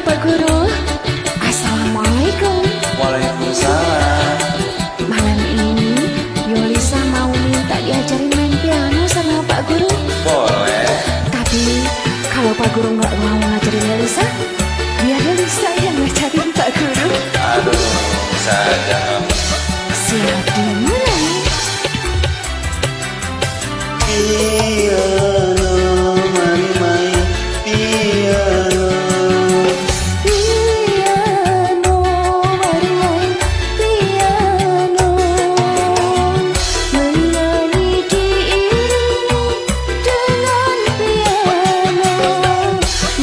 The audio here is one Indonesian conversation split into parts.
Pak Guru. Assalamualaikum. Waalaikumsalam. Malam ini Yolisa mau minta diajarin main piano sama Pak Guru. Boleh. Tapi kalau Pak Guru nggak mau ngajarin Yolisa, biar Yolisa yang ngajarin Pak Guru. Aduh, bisa aja kamu. Siap dimulai. Piano, mari main piano. Piano, mari main piano. Menyanyi diiringi dengan piano.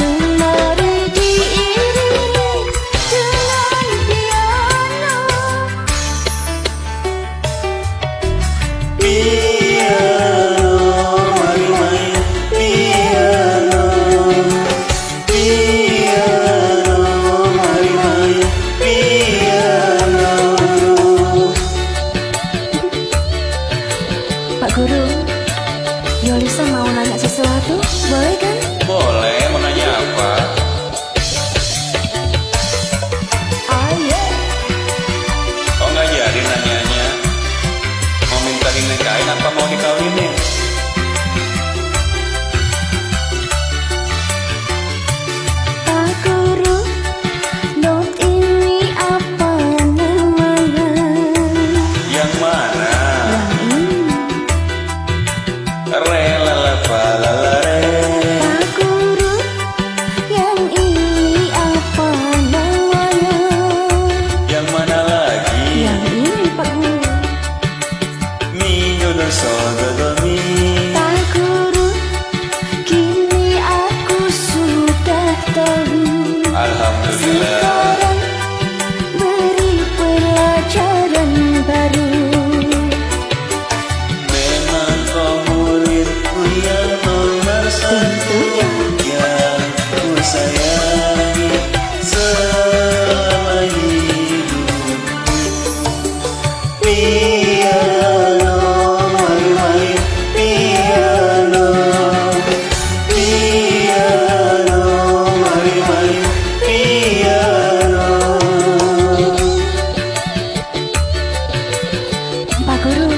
Menari diiringi dengan piano. Piano, mari main piano. Piano, mari main piano. Pak Guru, Yolisa mau nanya sesuatu, boleh kan? Boleh, mau nanya apa? Ayo. Oh, nggak jadi nanyanya. Mau minta dinikahin apa mau dikawinin? Pak Guru, not ini apa namanya? Yang mana? Yang ini. Re la la fa la la re. Pak Guru, yang ini apa namanya? Yang mana lagi? Yang ini Pak Guru. Mi do do so do do mi. Pak Guru, kini aku sudah tahu. Alhamdulillah. Sekarang beri pelajaran baru. Memang kau muridku yang nomor satu, yang ku sayangi selama hidupku. Piano, mari main piano. Piano, mari main piano. Pak Guru,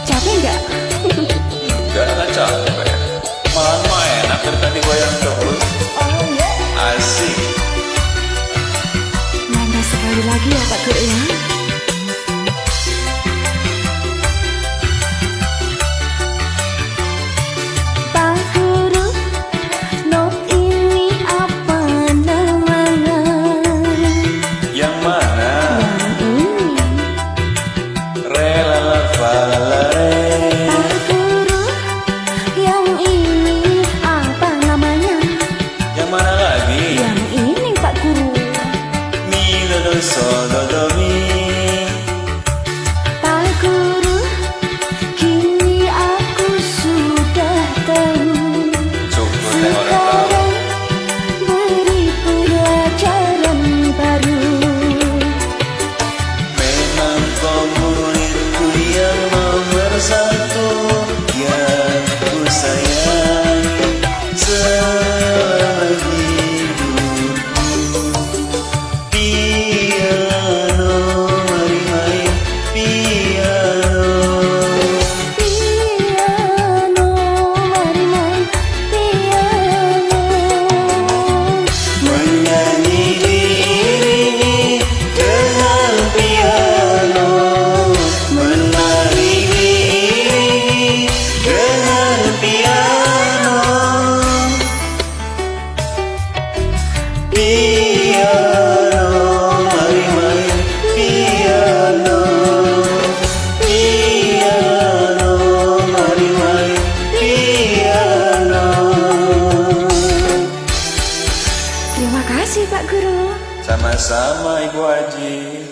capek nggak? Enggak capek. Malah mah enak dari tadi goyang terus. Oh ya. Asik. Nanda sekali lagi ya Pak Guru ya. Pak Guru, not ini apa namanya? Yang mana? Yang ini. Re la la fa la la re. Pak Guru, yang ini apa namanya? Yang mana lagi? Yang ini Pak Guru. Mi do do so do do mi. Pak Guru, kini aku sudah tahu. Syukur teh orang tahu. Sekarang beri pelajaran baru. Memang kau muridku yang nomor satu, yang ku sayangi selama hidupku. Piano, mari main piano. Piano, mari main piano. Menyanyi diiringi dengan piano. Menari diiringi dengan piano. Piano, mari main piano. Piano, mari main piano. Terima kasih Pak Guru. Sama-sama Ibu Haji.